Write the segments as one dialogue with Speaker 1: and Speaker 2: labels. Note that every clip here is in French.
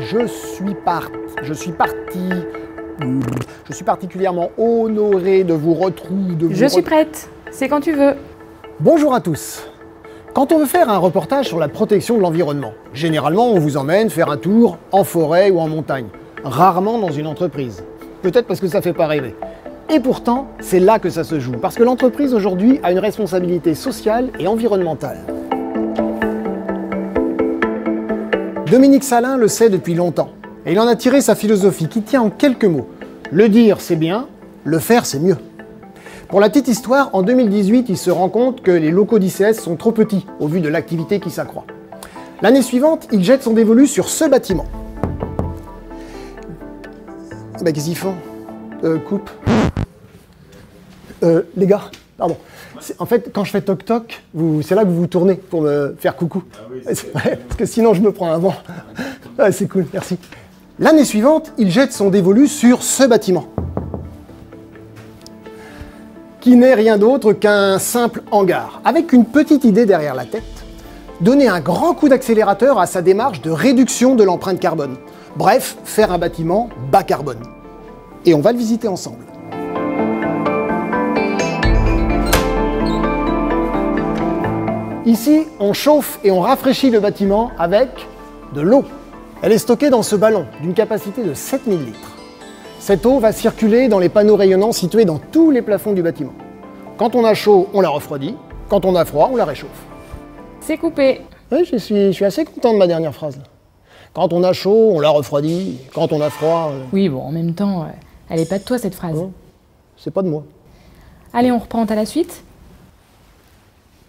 Speaker 1: je suis particulièrement honoré de vous retrouver.
Speaker 2: Je suis prête, c'est quand tu veux.
Speaker 1: Bonjour à tous. Quand on veut faire un reportage sur la protection de l'environnement, généralement on vous emmène faire un tour en forêt ou en montagne, rarement dans une entreprise. Peut-être parce que ça fait pas rêver. Et pourtant, c'est là que ça se joue, parce que l'entreprise aujourd'hui a une responsabilité sociale et environnementale. Dominique Salin le sait depuis longtemps, et il en a tiré sa philosophie qui tient en quelques mots. Le dire, c'est bien, le faire, c'est mieux. Pour la petite histoire, en 2018, il se rend compte que les locaux d'ICS sont trop petits, au vu de l'activité qui s'accroît. L'année suivante, il jette son dévolu sur ce bâtiment. Bah, qu'est-ce qu'ils font? Coupe. Les gars, pardon. En fait, quand je fais toc-toc, c'est là que vous vous tournez pour me faire coucou. Ah oui, ouais, parce que sinon, je me prends un vent. Ouais, c'est cool, merci. L'année suivante, il jette son dévolu sur ce bâtiment, qui n'est rien d'autre qu'un simple hangar, avec une petite idée derrière la tête, donner un grand coup d'accélérateur à sa démarche de réduction de l'empreinte carbone. Bref, faire un bâtiment bas carbone. Et on va le visiter ensemble. Ici, on chauffe et on rafraîchit le bâtiment avec de l'eau. Elle est stockée dans ce ballon d'une capacité de 7000 litres. Cette eau va circuler dans les panneaux rayonnants situés dans tous les plafonds du bâtiment. Quand on a chaud, on la refroidit. Quand on a froid, on la réchauffe.
Speaker 2: C'est coupé.
Speaker 1: Oui, je suis assez content de ma dernière phrase. Quand on a chaud, on la refroidit. Quand on a froid...
Speaker 2: Oui, bon, en même temps, elle est pas de toi cette phrase.
Speaker 1: Non, c'est pas de moi.
Speaker 2: Allez, on reprend à la suite.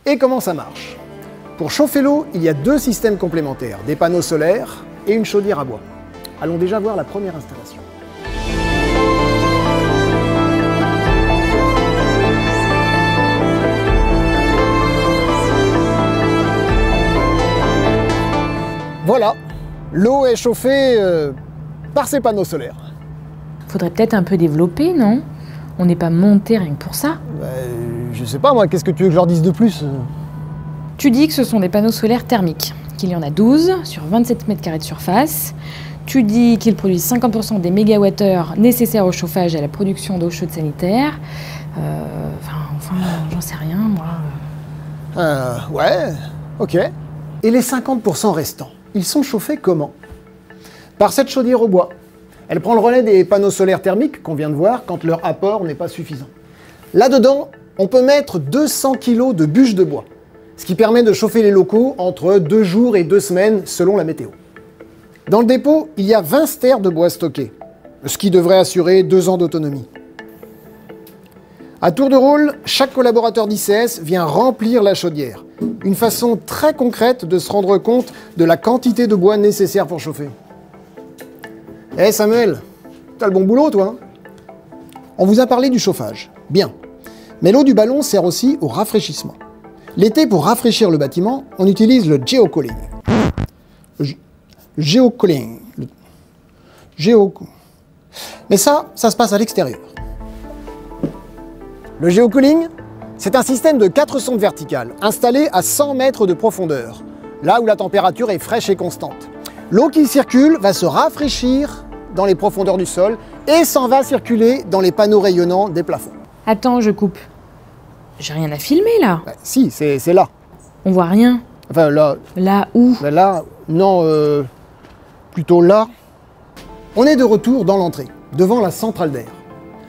Speaker 1: Et comment ça marche? Pour chauffer l'eau, il y a deux systèmes complémentaires, des panneaux solaires et une chaudière à bois. Allons déjà voir la première installation. Voilà, l'eau est chauffée par ces panneaux solaires.
Speaker 2: Faudrait peut-être un peu développer, non? On n'est pas monté rien que pour ça.
Speaker 1: Je sais pas moi, qu'est-ce que tu veux que je leur dise de plus?
Speaker 2: Tu dis que ce sont des panneaux solaires thermiques, qu'il y en a 12 sur 27 mètres carrés de surface. Tu dis qu'ils produisent 50% des mégawattheures nécessaires au chauffage et à la production d'eau chaude sanitaire. Enfin, j'en sais rien, moi.
Speaker 1: Ouais, ok. Et les 50% restants, ils sont chauffés comment? Par cette chaudière au bois. Elle prend le relais des panneaux solaires thermiques qu'on vient de voir quand leur apport n'est pas suffisant. Là-dedans, on peut mettre 200 kg de bûches de bois, ce qui permet de chauffer les locaux entre 2 jours et 2 semaines selon la météo. Dans le dépôt, il y a 20 stères de bois stockés, ce qui devrait assurer 2 ans d'autonomie. À tour de rôle, chaque collaborateur d'ICS vient remplir la chaudière, une façon très concrète de se rendre compte de la quantité de bois nécessaire pour chauffer. Eh Samuel, t'as le bon boulot toi, hein? On vous a parlé du chauffage, bien. Mais l'eau du ballon sert aussi au rafraîchissement. L'été, pour rafraîchir le bâtiment, on utilise le geocooling. Mais ça se passe à l'extérieur. Le geocooling, c'est un système de 4 sondes verticales installées à 100 mètres de profondeur, là où la température est fraîche et constante. L'eau qui circule va se rafraîchir dans les profondeurs du sol et s'en va circuler dans les panneaux rayonnants des plafonds.
Speaker 2: Attends, je coupe. J'ai rien à filmer là.
Speaker 1: Bah, si, c'est là.
Speaker 2: On voit rien.
Speaker 1: Enfin là.
Speaker 2: Là où?
Speaker 1: Bah, là, non, plutôt là. On est de retour dans l'entrée, devant la centrale d'air.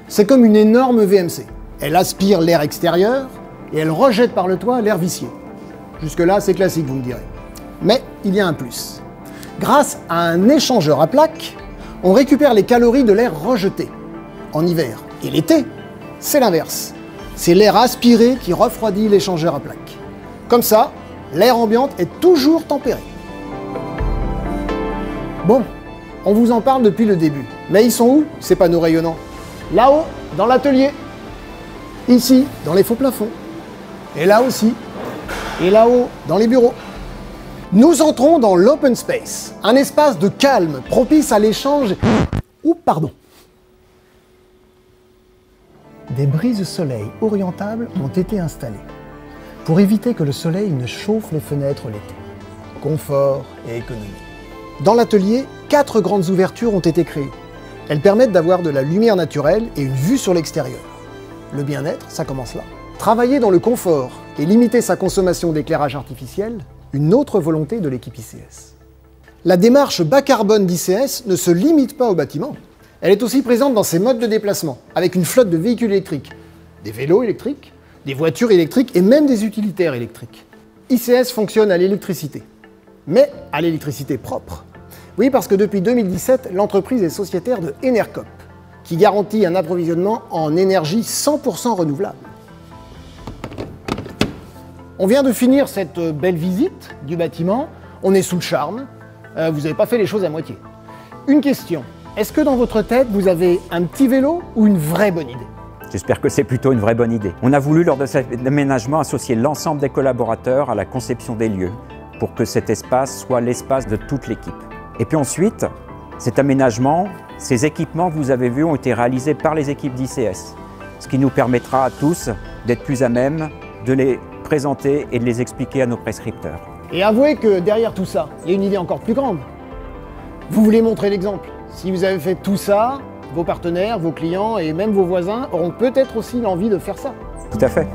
Speaker 1: C'est comme une énorme VMC. Elle aspire l'air extérieur et elle rejette par le toit l'air vicié. Jusque-là, c'est classique, vous me direz. Mais il y a un plus. Grâce à un échangeur à plaques, on récupère les calories de l'air rejeté en hiver. Et l'été, c'est l'inverse. C'est l'air aspiré qui refroidit l'échangeur à plaques. Comme ça, l'air ambiant est toujours tempéré. Bon, on vous en parle depuis le début. Mais ils sont où, ces panneaux rayonnants? Là-haut, dans l'atelier. Ici, dans les faux plafonds. Et là aussi. Et là-haut, dans les bureaux. Nous entrons dans l'open space, un espace de calme propice à l'échange. Pardon. Des brises-soleil orientables ont été installées pour éviter que le soleil ne chauffe les fenêtres l'été. Confort et économie. Dans l'atelier, 4 grandes ouvertures ont été créées. Elles permettent d'avoir de la lumière naturelle et une vue sur l'extérieur. Le bien-être, ça commence là. Travailler dans le confort et limiter sa consommation d'éclairage artificiel, une autre volonté de l'équipe ICS. La démarche bas carbone d'ICS ne se limite pas au bâtiment. Elle est aussi présente dans ses modes de déplacement, avec une flotte de véhicules électriques, des vélos électriques, des voitures électriques et même des utilitaires électriques. ICS fonctionne à l'électricité, mais à l'électricité propre. Oui, parce que depuis 2017, l'entreprise est sociétaire de Enercop, qui garantit un approvisionnement en énergie 100% renouvelable. On vient de finir cette belle visite du bâtiment, on est sous le charme, vous n'avez pas fait les choses à moitié. Une question, est-ce que dans votre tête, vous avez un petit vélo ou une vraie bonne idée?
Speaker 3: J'espère que c'est plutôt une vraie bonne idée. On a voulu, lors de cet aménagement, associer l'ensemble des collaborateurs à la conception des lieux pour que cet espace soit l'espace de toute l'équipe. Et puis ensuite, cet aménagement, ces équipements que vous avez vus ont été réalisés par les équipes d'ICS, ce qui nous permettra à tous d'être plus à même de les présenter et de les expliquer à nos prescripteurs.
Speaker 1: Et avouez que derrière tout ça, il y a une idée encore plus grande. Vous voulez montrer l'exemple. Si vous avez fait tout ça, vos partenaires, vos clients et même vos voisins auront peut-être aussi l'envie de faire ça.
Speaker 3: Tout à fait.